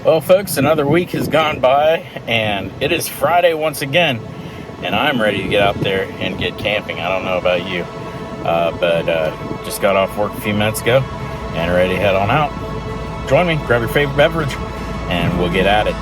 Well, folks, another week has gone by, and it is Friday once again, and I'm ready to get out there and get camping. I don't know about you, but just got off work a few minutes ago and ready to head on out. Join me, grab your favorite beverage, and we'll get at it.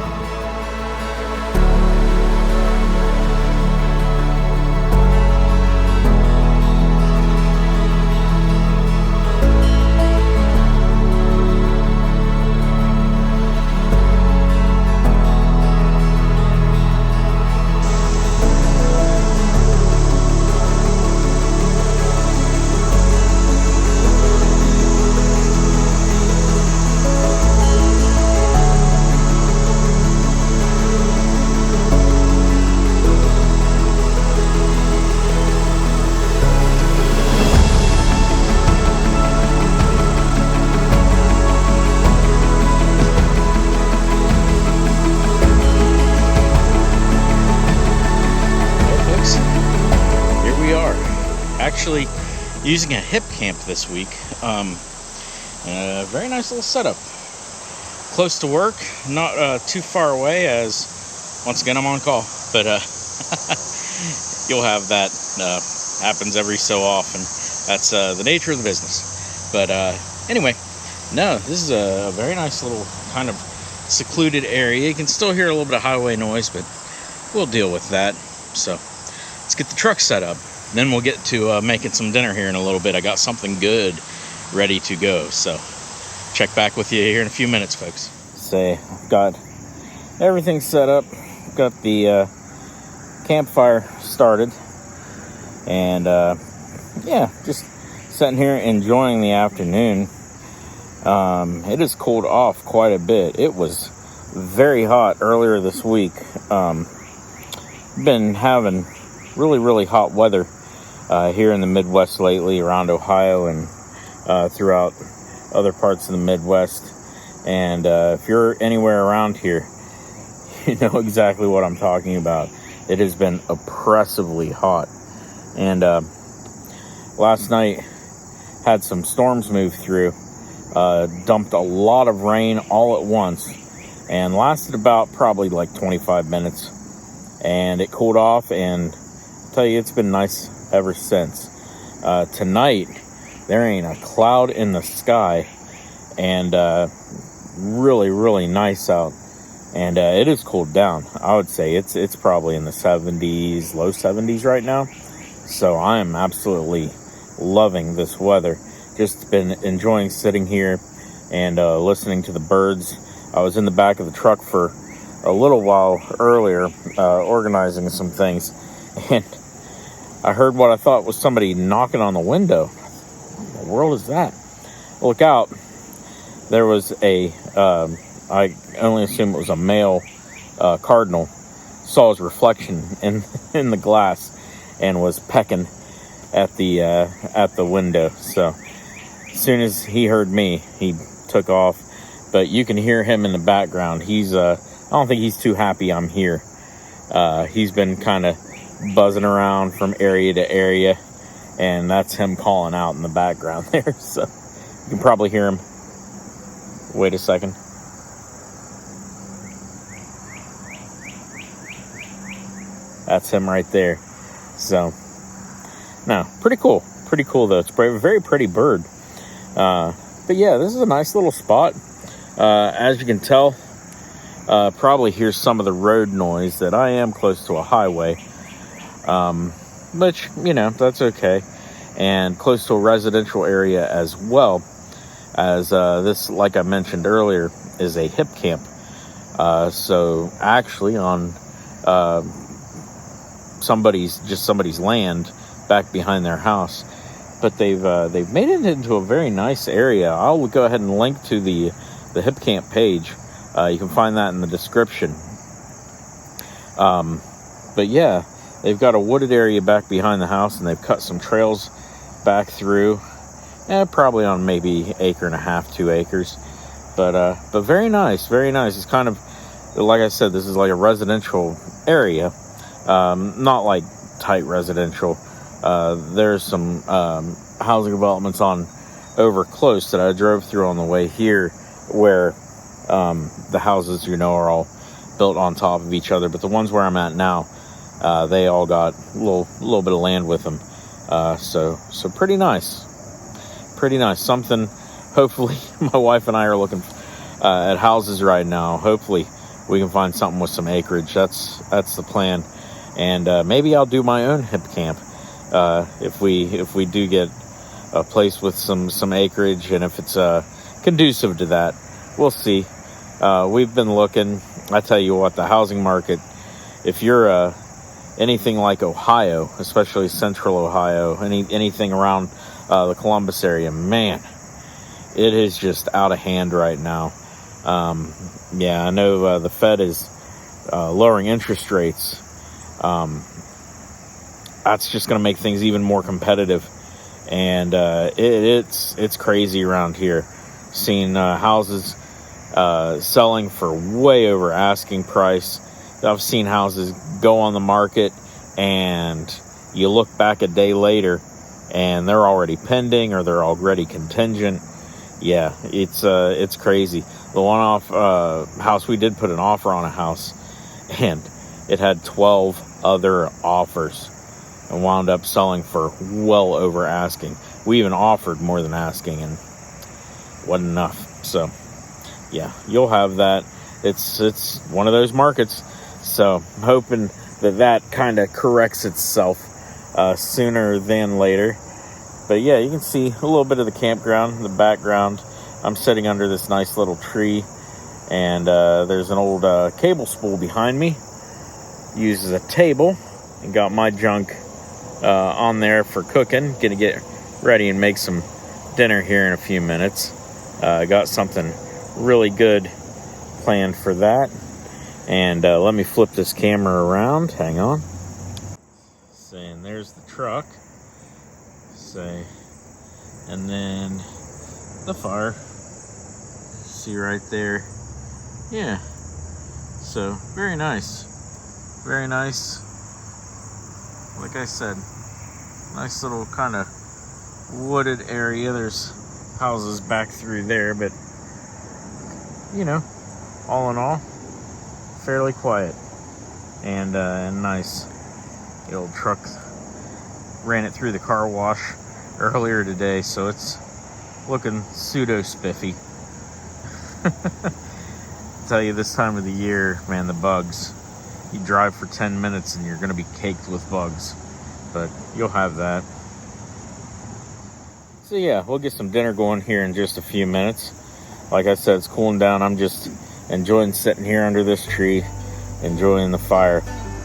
Actually using a HipCamp this week. A very nice little setup. Close to work, not too far away, as once again I'm on call. But you'll have that. Happens every so often. That's the nature of the business. But anyway, no, this is a very nice little kind of secluded area. You can still hear a little bit of highway noise, but we'll deal with that. So let's get the truck set up. Then we'll get to making some dinner here in a little bit. I got something good ready to go. So check back with you here in a few minutes, folks. Say, I've got everything set up. Got the campfire started. And yeah, just sitting here enjoying the afternoon. It has cooled off quite a bit. It was very hot earlier this week. Been having really hot weather here in the Midwest lately, around Ohio and throughout other parts of the Midwest. And if you're anywhere around here, you know exactly what I'm talking about. It has been oppressively hot. And last night had some storms move through, dumped a lot of rain all at once, and lasted about probably like 25 minutes. And it cooled off, and I'll tell you, it's been nice ever since. Tonight, there ain't a cloud in the sky, and really nice out. And it has cooled down. I would say it's probably in the 70s, low 70s right now. So I am absolutely loving this weather. Just been enjoying sitting here and listening to the birds. I was in the back of the truck for a little while earlier, organizing some things, and I heard what I thought was somebody knocking on the window. What in the world is that? Look out. There was I only assume it was a male cardinal, saw his reflection in the glass and was pecking at the window. So as soon as he heard me, he took off. But you can hear him in the background. He's I don't think he's too happy I'm here. He's been kind of buzzing around from area to area, and that's him calling out in the background there. So you can probably hear him. Wait a second. That's him right there. So, no, pretty cool though. It's a very pretty bird. But yeah, this is a nice little spot. As you can tell, probably hear some of the road noise, that I am close to a highway. Which, you know, that's okay. And close to a residential area as well, as this, like I mentioned earlier, is a HipCamp. So actually on somebody's land back behind their house. But they've made it into a very nice area. I'll go ahead and link to the HipCamp page. You can find that in the description. But yeah, they've got a wooded area back behind the house, and they've cut some trails back through. Probably on maybe 1.5 acres, 2 acres. But very nice, very nice. It's kind of, like I said, this is like a residential area. Not like tight residential. There's some housing developments on over close that I drove through on the way here, where The houses, are all built on top of each other. But the ones where I'm at now, they all got a little bit of land with them. So pretty nice. Pretty nice. Something, hopefully, my wife and I are looking at houses right now. Hopefully, we can find something with some acreage. That's the plan. And maybe I'll do my own HipCamp if we do get a place with some acreage, and if it's conducive to that. We'll see. We've been looking. I tell you what, the housing market, if you're anything like Ohio, especially central Ohio, anything around the Columbus area, man, it is just out of hand right now. Yeah, I know the Fed is lowering interest rates. That's just going to make things even more competitive, and it's crazy around here. Seeing houses selling for way over asking price. I've seen houses go on the market, and you look back a day later, and they're already pending or they're already contingent. Yeah, it's crazy. The one-off house, we did put an offer on a house, and it had 12 other offers and wound up selling for well over asking. We even offered more than asking, and wasn't enough. So yeah, you'll have that. It's one of those markets. So I'm hoping that kind of corrects itself sooner than later. But yeah, you can see a little bit of the campground in the background. I'm sitting under this nice little tree, and there's an old cable spool behind me. Used as a table, and got my junk on there for cooking. Gonna get ready and make some dinner here in a few minutes. Got something really good planned for that. And let me flip this camera around. Hang on. And there's the truck. And then the fire. See right there. Yeah. So very nice. Very nice. Like I said, nice little kind of wooded area. There's houses back through there, but all in all, fairly quiet and nice. The old truck ran it through the car wash earlier today, so it's looking pseudo spiffy. Tell you, this time of the year, man, the bugs. You drive for 10 minutes and you're going to be caked with bugs, but you'll have that. So yeah, we'll get some dinner going here in just a few minutes. Like I said, it's cooling down. I'm just enjoying sitting here under this tree, enjoying the fire.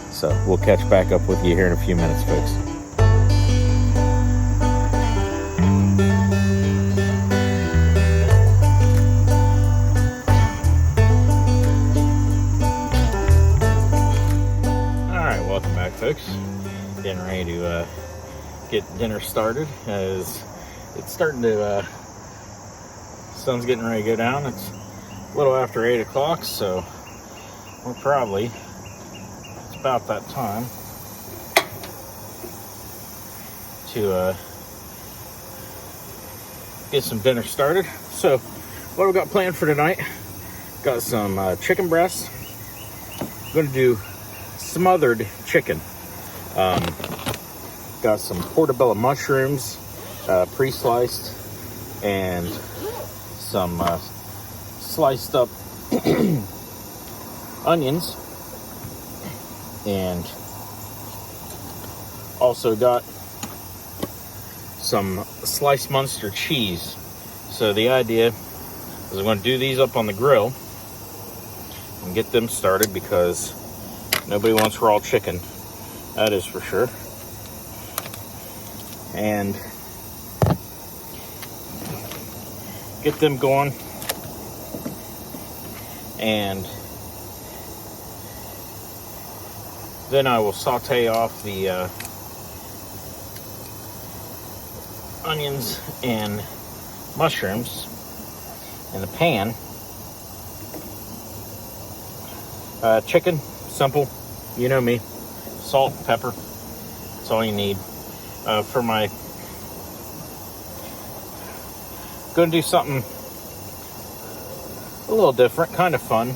So we'll catch back up with you here in a few minutes, folks. All right, welcome back, folks. Getting ready to get dinner started as it's starting to, sun's getting ready to go down. It's a little after 8 o'clock, so we're probably, it's about that time to get some dinner started. So what we got planned for tonight, got some chicken breasts. I'm going to do smothered chicken. Got some portobello mushrooms, pre-sliced, and some sliced up onions, and also got some sliced Munster cheese. So the idea is I'm going to do these up on the grill and get them started, because nobody wants raw chicken, that is for sure. And get them going, and then I will saute off the onions and mushrooms in the pan. Chicken, simple, you know me, salt, pepper, that's all you need. For my, gonna do something a little different, kind of fun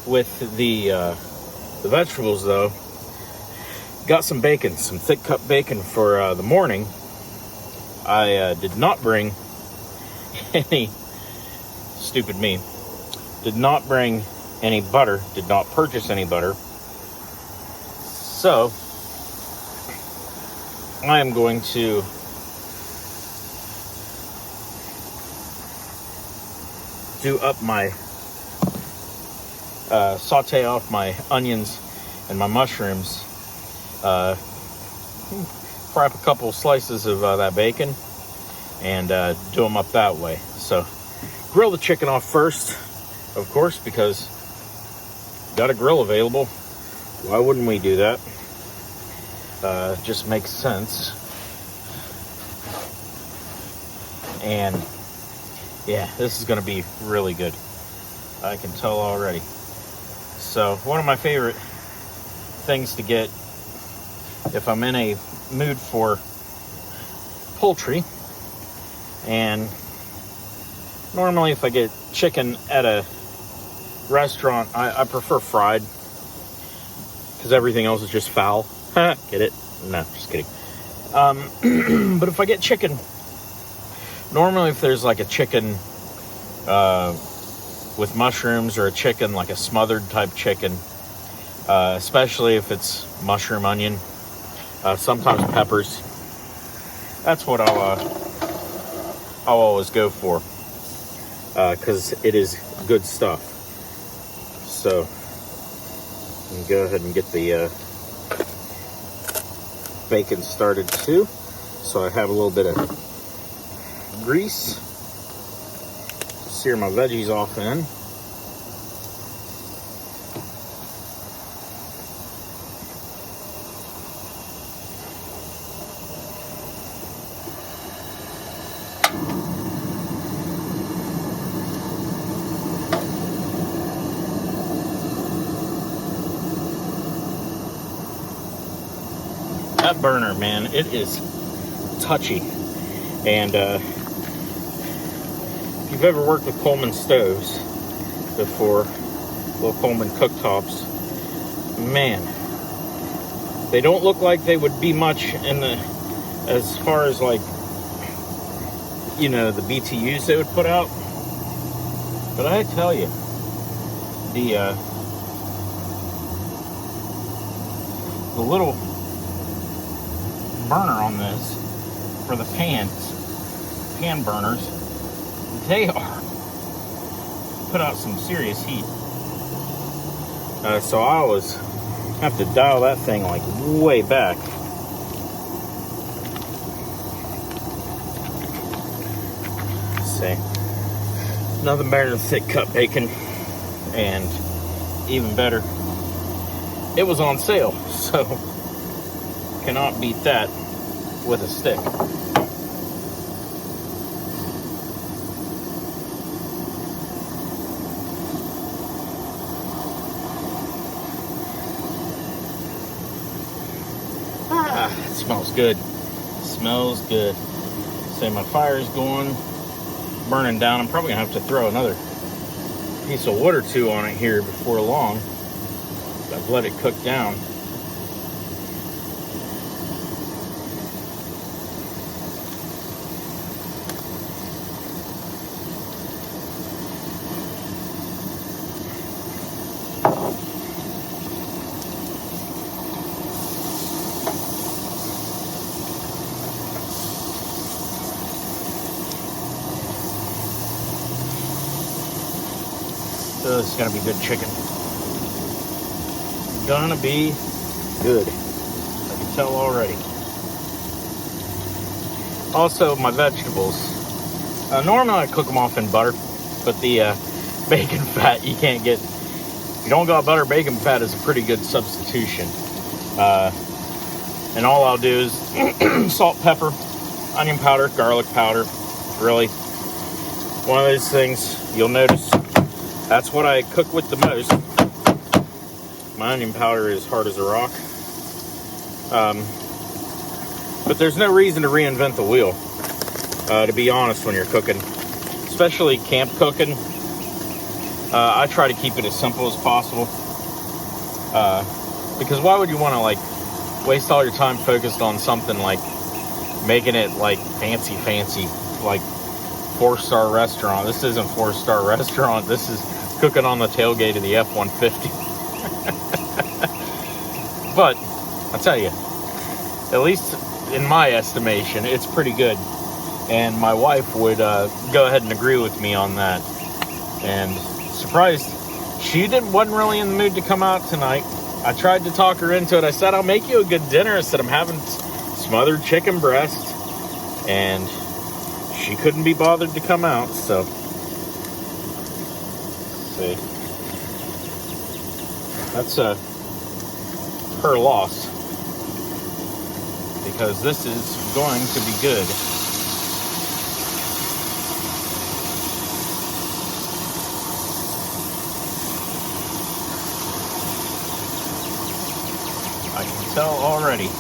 with the vegetables though. Got some bacon, some thick cut bacon for the morning. I did not bring any, stupid me, did not bring any butter, did not purchase any butter. So I am going to do up my saute off my onions and my mushrooms, fry up a couple slices of that bacon and do them up that way. So grill the chicken off first, of course, because got a grill available. Why wouldn't we do that? Just makes sense. And yeah, this is going to be really good. I can tell already. So one of my favorite things to get if I'm in a mood for poultry, and normally if I get chicken at a restaurant, I prefer fried because everything else is just foul. Get it? No, just kidding. But if I get chicken, normally if there's like a chicken with mushrooms, or a chicken like a smothered type chicken, especially if it's mushroom, onion, sometimes peppers, that's what I'll always go for, because it is good stuff. So I'm gonna go ahead and get the bacon started too, so I have a little bit of grease to sear my veggies off in. That burner, man, it is touchy. And if you've ever worked with Coleman stoves before, little Coleman cooktops, man, they don't look like they would be much in the, as far as like, you know, the BTUs they would put out. But I tell you, the little burner on this for the pan burners, they are put out some serious heat. So I always have to dial that thing like way back. See, nothing better than thick cut bacon, and even better, it was on sale, so cannot beat that with a stick. It smells good. Smells good. So my fire's going, burning down. I'm probably gonna have to throw another piece of wood or two on it here before long. I've let it cook down. So this is gonna be good chicken. Gonna be good. I can tell already. Also, my vegetables. Normally I cook them off in butter, but the bacon fat you can't get. If you don't got butter, bacon fat is a pretty good substitution. And all I'll do is salt, pepper, onion powder, garlic powder. Really, one of those things you'll notice. That's what I cook with the most. My onion powder is hard as a rock. But there's no reason to reinvent the wheel, to be honest, when you're cooking. Especially camp cooking. I try to keep it as simple as possible. Because why would you want to like waste all your time focused on something like making it like fancy, like 4-star restaurant? This isn't 4-star restaurant. This is cooking on the tailgate of the F-150. But I'll tell you, at least in my estimation, it's pretty good. And my wife would go ahead and agree with me on that. And surprised, she wasn't really in the mood to come out tonight. I tried to talk her into it. I said, I'll make you a good dinner. I said, I'm having smothered chicken breast. And she couldn't be bothered to come out, so. Let's see. That's her loss. Because this is going to be good. I can tell already.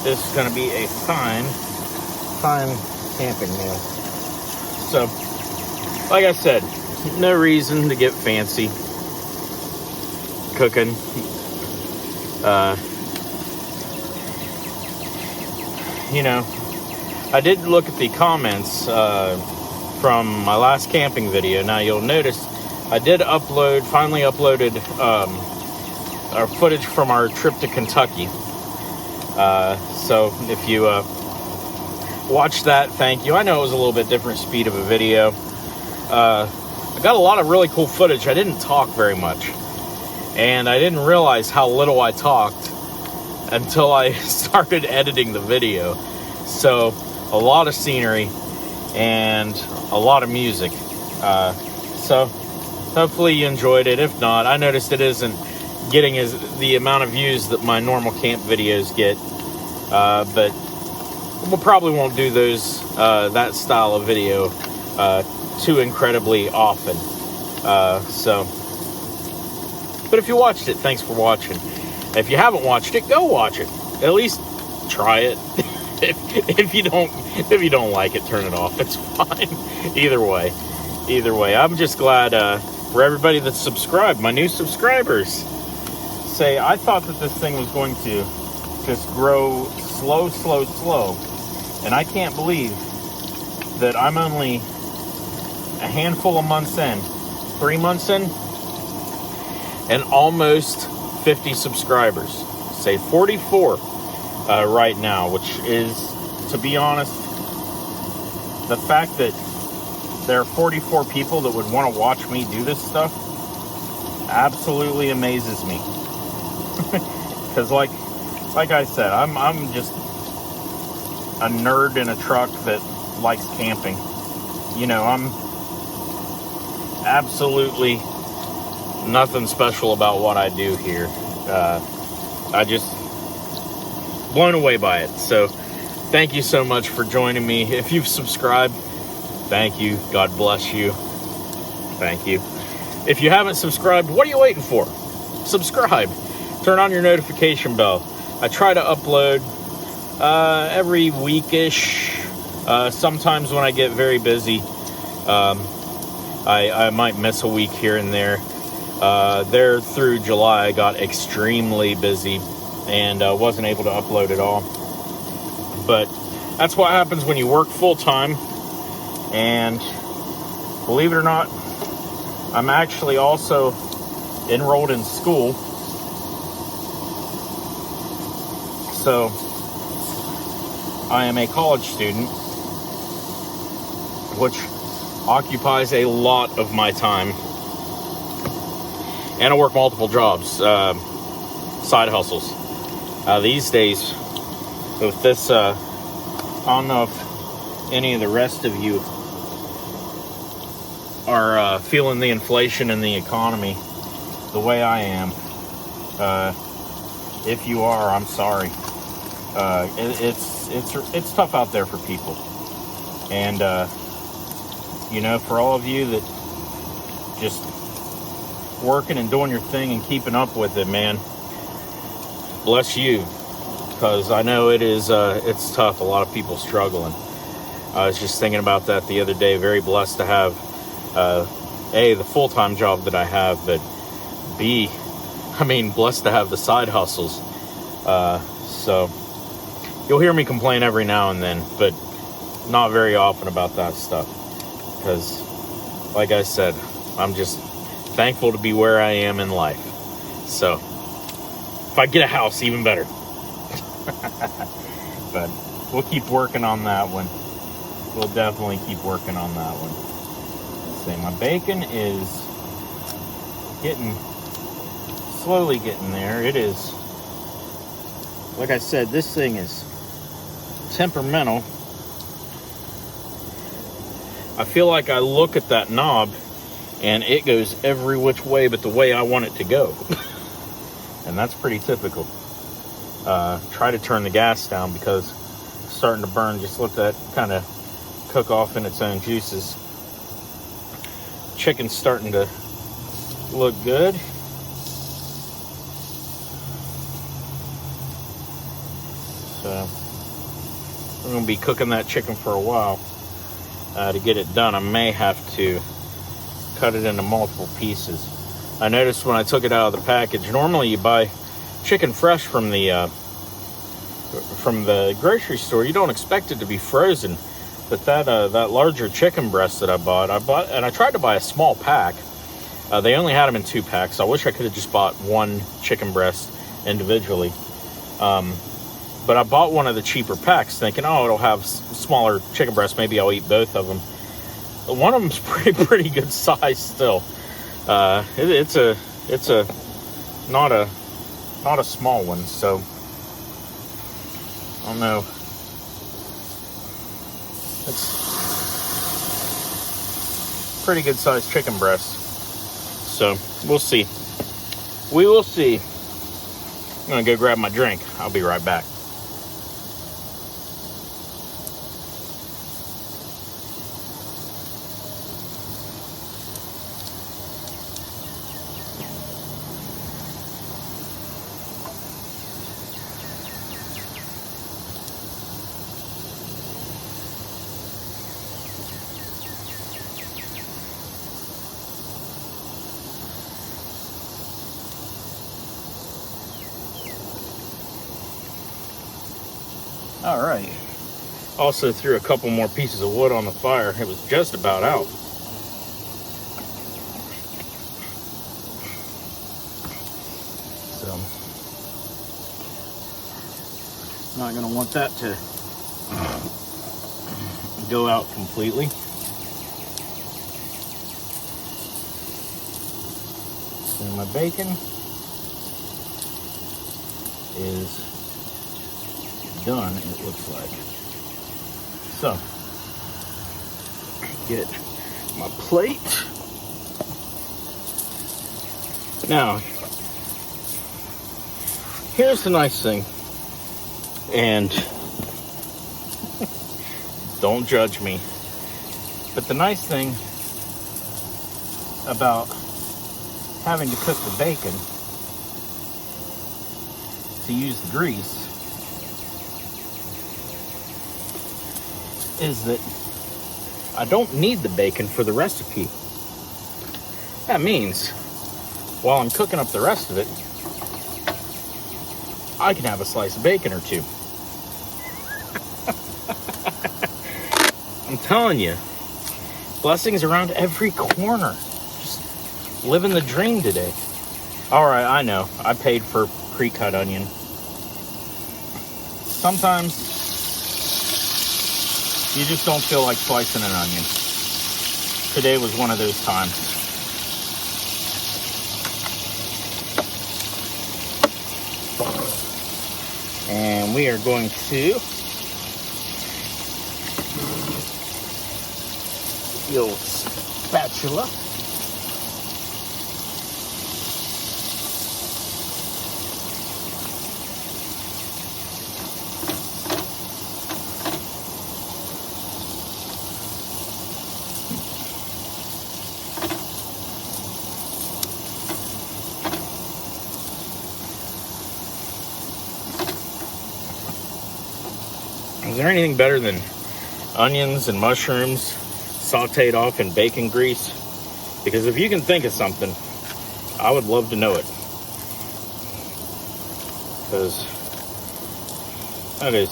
This is going to be a fine camping meal. So, like I said, no reason to get fancy cooking. You know, I did look at the comments from my last camping video. Now you'll notice I did finally uploaded our footage from our trip to Kentucky. So if you watch that, thank you. I know it was a little bit different speed of a video. I got a lot of really cool footage. I didn't talk very much. And I didn't realize how little I talked until I started editing the video. So a lot of scenery and a lot of music. So hopefully you enjoyed it. If not, I noticed it isn't getting the amount of views that my normal camp videos get. But we probably won't do that style of video too incredibly often. But if you watched it, thanks for watching. If you haven't watched it, go watch it. At least try it. if you don't like it, turn it off. It's fine. Either way, I'm just glad for everybody that's subscribed, my new subscribers. I thought that this thing was going to just grow slow, and I can't believe that I'm only a handful of months in, 3 months in, and almost 50 subscribers. 44 right now, which is, to be honest, the fact that there are 44 people that would want to watch me do this stuff absolutely amazes me. Because like I said, I'm just a nerd in a truck that likes camping. You know, I'm absolutely nothing special about what I do here. I just blown away by it. So thank you so much for joining me. If you've subscribed, thank you. God bless you. Thank you. If you haven't subscribed, what are you waiting for? Subscribe. Turn on your notification bell. I try to upload every weekish. Sometimes when I get very busy, I might miss a week here and there. There through July, I got extremely busy and wasn't able to upload at all. But that's what happens when you work full time. And believe it or not, I'm actually also enrolled in school. So I am a college student, which occupies a lot of my time. And I work multiple jobs, side hustles. These days, with this, I don't know if any of the rest of you are feeling the inflation in the economy the way I am. If you are, I'm sorry. It's tough out there for people. And, you know, for all of you that just working and doing your thing and keeping up with it, man, bless you. Because I know it's tough. A lot of people struggling. I was just thinking about that the other day. Very blessed to have A, the full-time job that I have, but B, I mean, blessed to have the side hustles. So you'll hear me complain every now and then, but not very often about that stuff. Because, like I said, I'm just thankful to be where I am in life. So, if I get a house, even better. But we'll keep working on that one. We'll definitely keep working on that one. Let's see, my bacon is slowly getting there. It is, like I said, this thing is temperamental. I feel like I look at that knob and it goes every which way but the way I want it to go. And that's pretty typical. Try to turn the gas down because it's starting to burn. Just let that kind of cook off in its own juices. Chicken's starting to look good. So we're going to be cooking that chicken for a while. To get it done, I may have to cut it into multiple pieces. I noticed when I took it out of the package, normally you buy chicken fresh from the grocery store. You don't expect it to be frozen, but that larger chicken breast that I bought, and I tried to buy a small pack. They only had them in 2 packs. I wish I could have just bought one chicken breast individually. But I bought one of the cheaper packs thinking, oh, it'll have smaller chicken breasts. Maybe I'll eat both of them. One of them's pretty good size still. It's not a small one, so I don't know. It's pretty good sized chicken breast. So we'll see. We will see. I'm gonna go grab my drink. I'll be right back. All right. Also threw a couple more pieces of wood on the fire. It was just about out. So, not going to want that to go out completely. And my bacon is done, it looks like. So, get my plate. Now, here's the nice thing, and don't judge me, but the nice thing about having to cook the bacon to use the grease is that I don't need the bacon for the recipe. That means while I'm cooking up the rest of it, I can have a slice of bacon or two. I'm telling you, blessings around every corner. Just living the dream today. All right, I know, I paid for pre-cut onion. Sometimes you just don't feel like slicing an onion. Today was one of those times. And we are going to the old spatula. Is there anything better than onions and mushrooms sauteed off in bacon grease? Because if you can think of something, I would love to know it. Because that is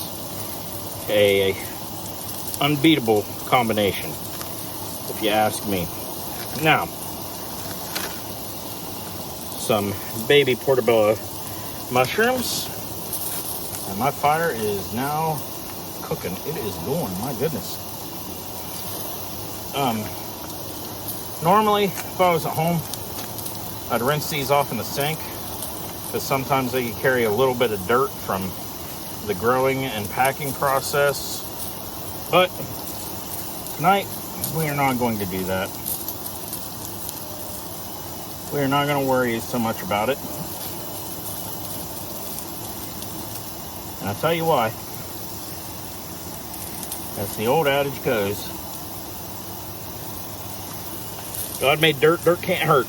a unbeatable combination, if you ask me. Now, some baby portobello mushrooms, and my fire is now cooking. It is going, my goodness. Normally, if I was at home, I'd rinse these off in the sink, because sometimes they can carry a little bit of dirt from the growing and packing process. But tonight, we are not going to do that. We are not going to worry so much about it. And I'll tell you why. As the old adage goes, God made dirt, dirt can't hurt.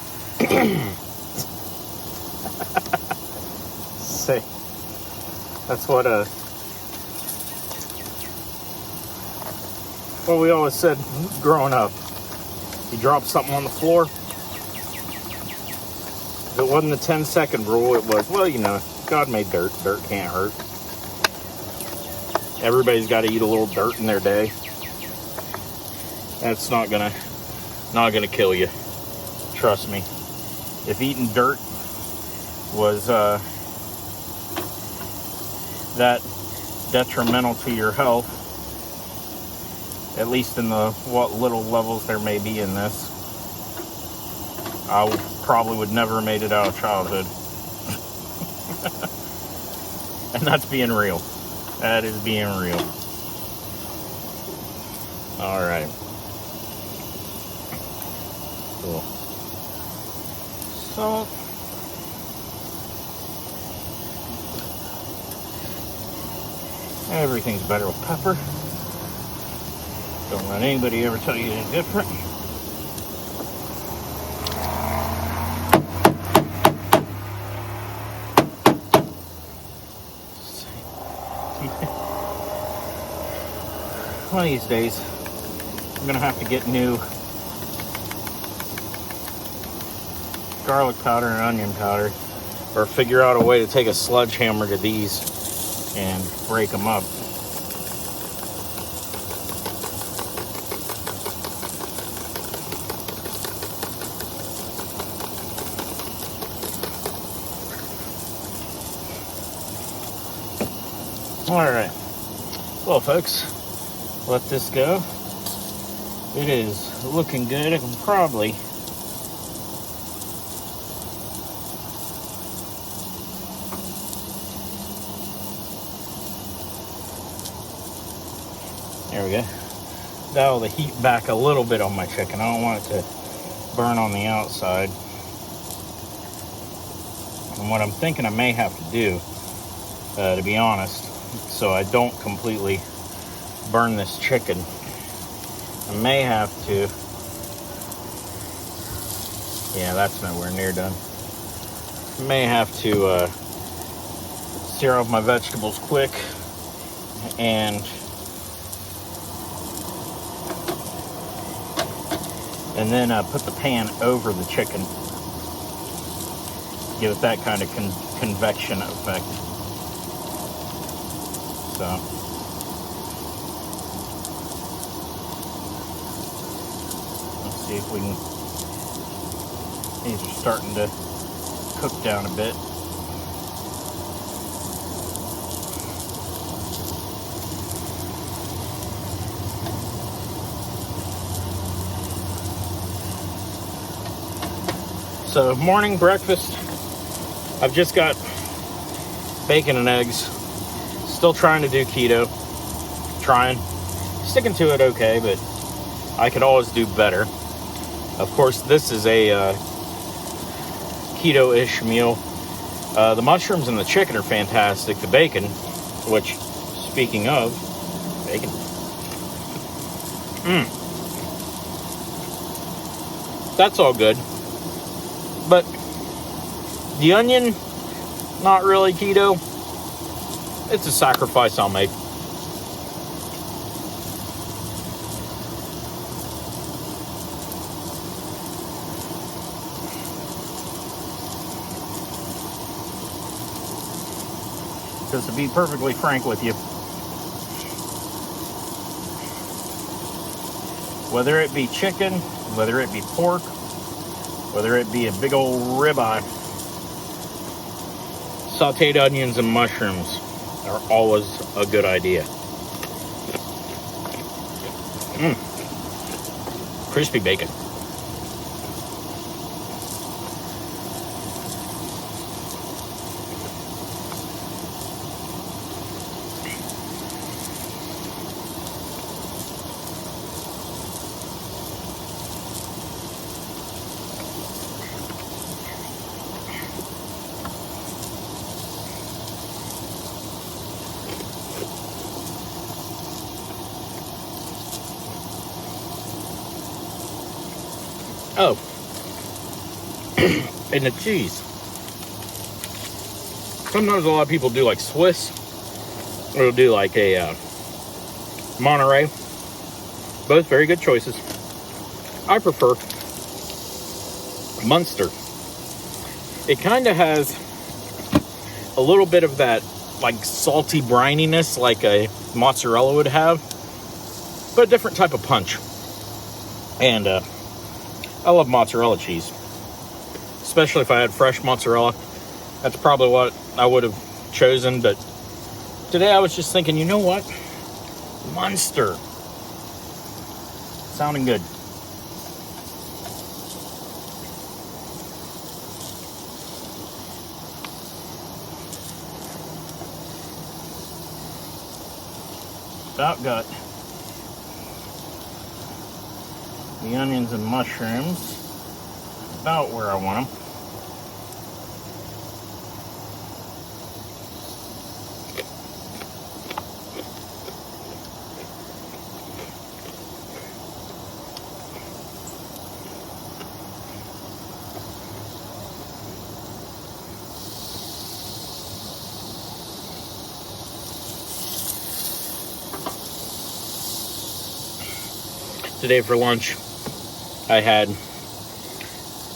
Say, that's what we always said growing up. You drop something on the floor, if it wasn't the 10-second rule, it was, well, you know, God made dirt, dirt can't hurt. Everybody's got to eat a little dirt in their day. That's not gonna kill you. Trust me. If eating dirt was that detrimental to your health, at least in the what little levels there may be in this, I probably would never have made it out of childhood. And that's being real. That is being real. All right. Cool. Salt. Everything's better with pepper. Don't let anybody ever tell you anything different. One of these days, I'm gonna have to get new garlic powder and onion powder, or figure out a way to take a sledgehammer to these and break them up. All right, well, folks, let this go. It is looking good. I can probably there we go. Dial the heat back a little bit on my chicken. I don't want it to burn on the outside. And what I'm thinking I may have to do, to be honest, so I don't completely burn this chicken, I may have to, yeah, that's nowhere near done. I may have to sear off my vegetables quick and then put the pan over the chicken. Give it that kind of convection effect. So, let's see if we can, these are starting to cook down a bit. So, morning breakfast, I've just got bacon and eggs. Still trying to do keto. Sticking to it okay, but I could always do better. Of course, this is a keto-ish meal. The mushrooms and the chicken are fantastic. The bacon, which, speaking of, bacon. That's all good. But the onion, not really keto. It's a sacrifice I'll make. Because to be perfectly frank with you, whether it be chicken, whether it be pork, whether it be a big old ribeye, sauteed onions and mushrooms are always a good idea. Crispy bacon. Oh, and the cheese. Sometimes a lot of people do like Swiss, or they'll do like a Monterey. Both very good choices. I prefer Munster. It kind of has a little bit of that like salty brininess like a mozzarella would have, but a different type of punch. And I love mozzarella cheese, especially if I had fresh mozzarella. That's probably what I would have chosen, but today I was just thinking, you know what? Munster. Sounding good. About got the onions and mushrooms about where I want them. Today for lunch, I had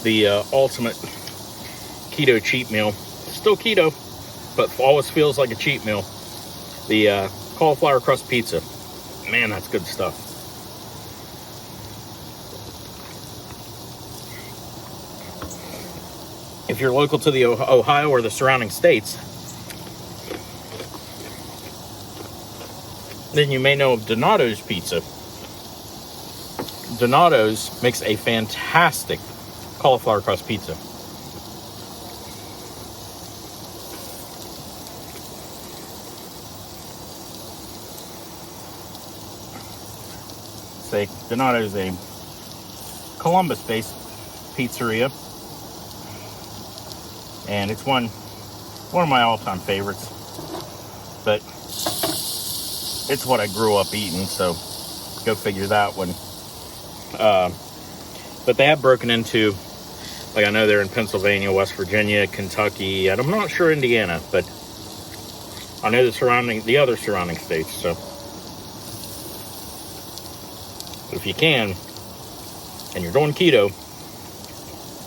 the ultimate keto cheat meal. Still keto, but always feels like a cheat meal. The cauliflower crust pizza. Man, that's good stuff. If you're local to the Ohio or the surrounding states, then you may know of Donato's Pizza. Donato's makes a fantastic cauliflower crust pizza. Donato's a Columbus-based pizzeria, and it's one of my all-time favorites. But it's what I grew up eating, so go figure that one. But they have broken into, like I know they're in Pennsylvania, West Virginia, Kentucky, and I'm not sure Indiana, but I know the other surrounding states. So if you can, and you're doing keto,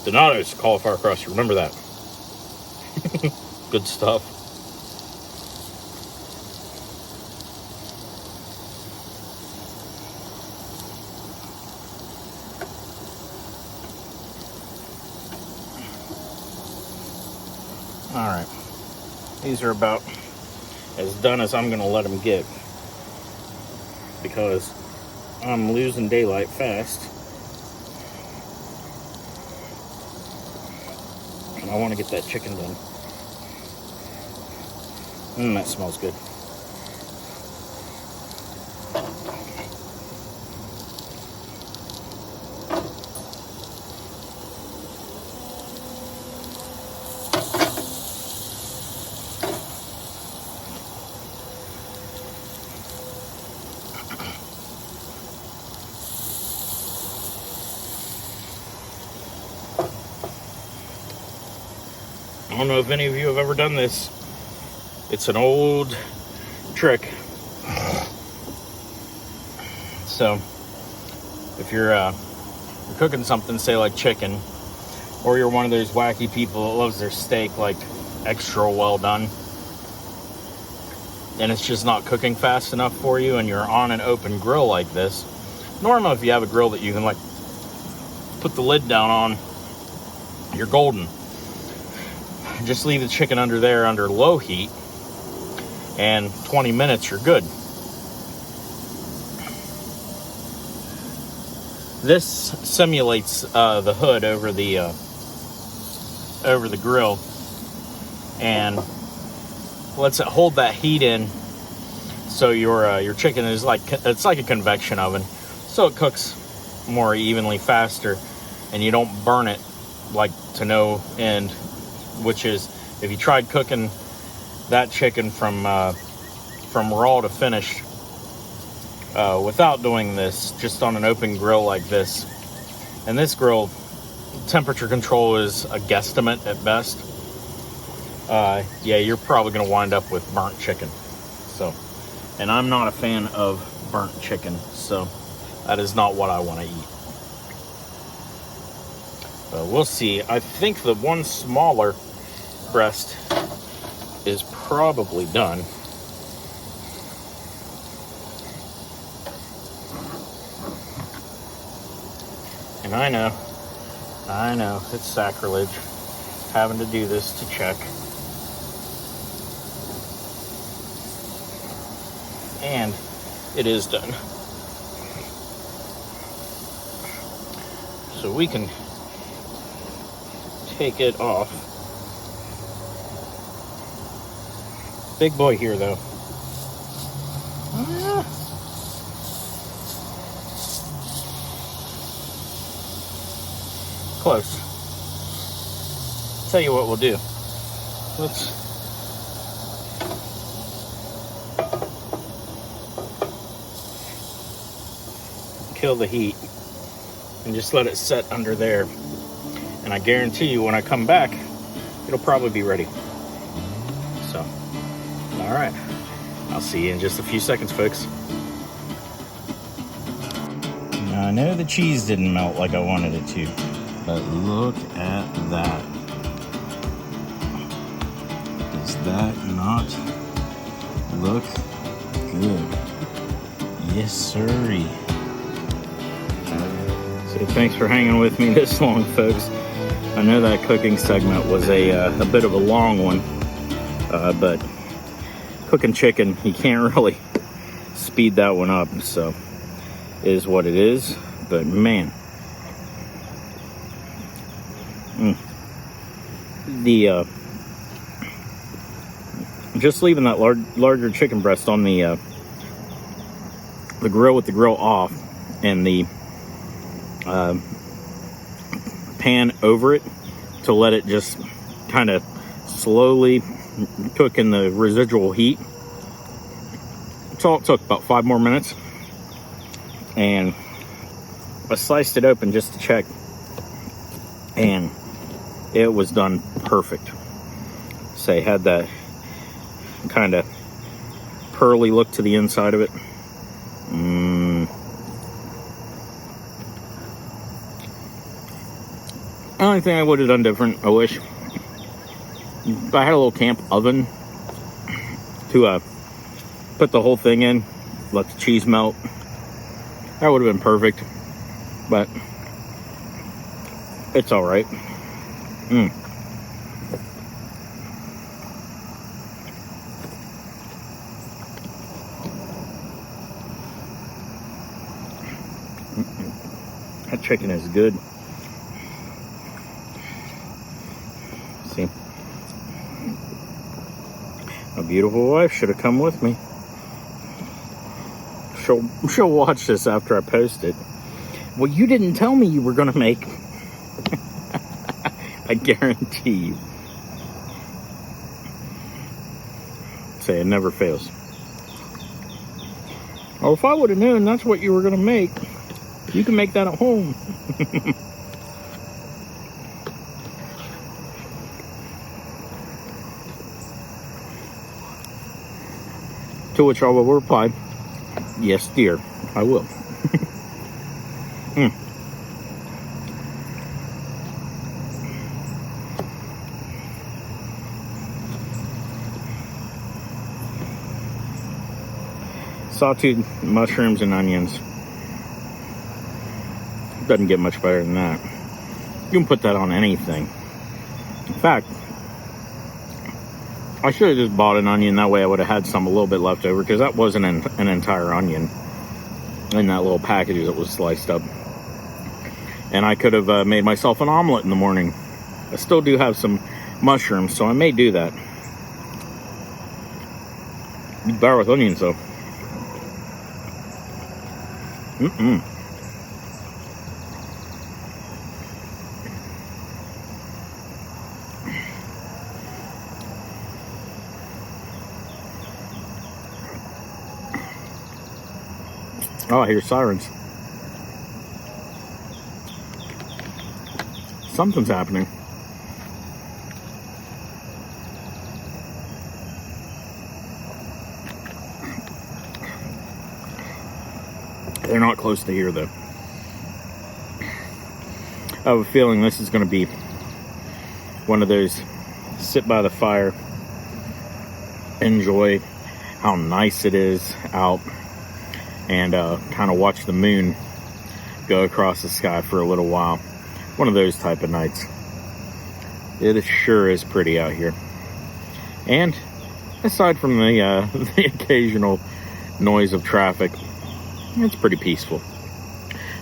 Donato's cauliflower crust, remember that. Good stuff. Alright, these are about as done as I'm going to let them get, because I'm losing daylight fast, and I want to get that chicken done. That smells good. I don't know if any of you have ever done this. It's an old trick. So, if you're cooking something, say like chicken, or you're one of those wacky people that loves their steak like extra well done, and it's just not cooking fast enough for you, and you're on an open grill like this, normally if you have a grill that you can like put the lid down on, you're golden. Just leave the chicken under there under low heat, and 20 minutes you're good. This simulates the hood over the grill and lets it hold that heat in, so your chicken is like, it's like a convection oven, so it cooks more evenly, faster, and you don't burn it like to no end. Which is, if you tried cooking that chicken from raw to finished without doing this, just on an open grill like this, and this grill temperature control is a guesstimate at best, yeah, you're probably going to wind up with burnt chicken. So, and I'm not a fan of burnt chicken, so that is not what I want to eat. But we'll see. I think the one smaller breast is probably done. And I know, it's sacrilege having to do this to check. And it is done. So we can take it off. Big boy here, though. Close. Tell you what we'll do. Let's kill the heat and just let it set under there. And I guarantee you, when I come back, it'll probably be ready. So, all right. I'll see you in just a few seconds, folks. Now, I know the cheese didn't melt like I wanted it to, but look at that. Does that not look good? Yes, sirree. So thanks for hanging with me this long, folks. I know that cooking segment was a bit of a long one, but cooking chicken, you can't really speed that one up, so it is what it is. But man, the just leaving that larger chicken breast on the grill with the grill off and the pan over it to let it just kind of slowly cook in the residual heat. That's all it took, about 5 more minutes. And I sliced it open just to check, and it was done perfect. Say, had that kind of pearly look to the inside of it. The only thing I would have done different, I wish, if I had a little camp oven to put the whole thing in, let the cheese melt. That would have been perfect, but it's all right. That chicken is good. See, my beautiful wife should have come with me. She'll watch this after I post it. Well, you didn't tell me you were gonna make. I guarantee you. Say, it never fails. Or if I would have known that's what you were gonna make, you can make that at home. To which I will reply, yes, dear, I will. Sawtooth mushrooms and onions. Doesn't get much better than that. You can put that on anything. In fact, I should have just bought an onion. That way I would have had a little bit left over, because that wasn't an entire onion in that little package that was sliced up. And I could have made myself an omelet in the morning. I still do have some mushrooms, so I may do that. Better with onions, though. Oh, I hear sirens. Something's happening. They're not close to here, though. I have a feeling this is going to be one of those sit by the fire, enjoy how nice it is out, and kind of watch the moon go across the sky for a little while. One of those type of nights. It sure is pretty out here. And aside from the the occasional noise of traffic, it's pretty peaceful.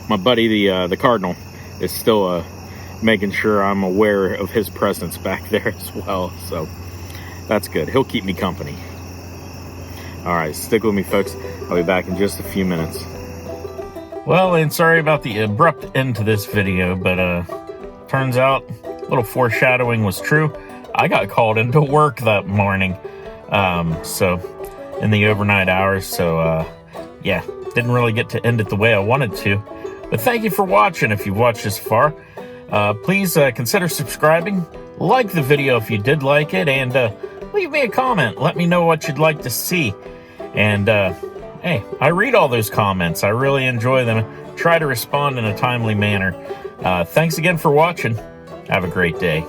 My buddy, the Cardinal, is still making sure I'm aware of his presence back there as well. So that's good. He'll keep me company. All right, stick with me, folks. I'll be back in just a few minutes. Well, and sorry about the abrupt end to this video, but turns out a little foreshadowing was true. I got called into work that morning, so in the overnight hours. So yeah, didn't really get to end it the way I wanted to. But thank you for watching. If you've watched this far, please consider subscribing, like the video if you did like it, and leave me a comment. Let me know what you'd like to see. And hey, I read all those comments. I really enjoy them. Try to respond in a timely manner. Thanks again for watching. Have a great day.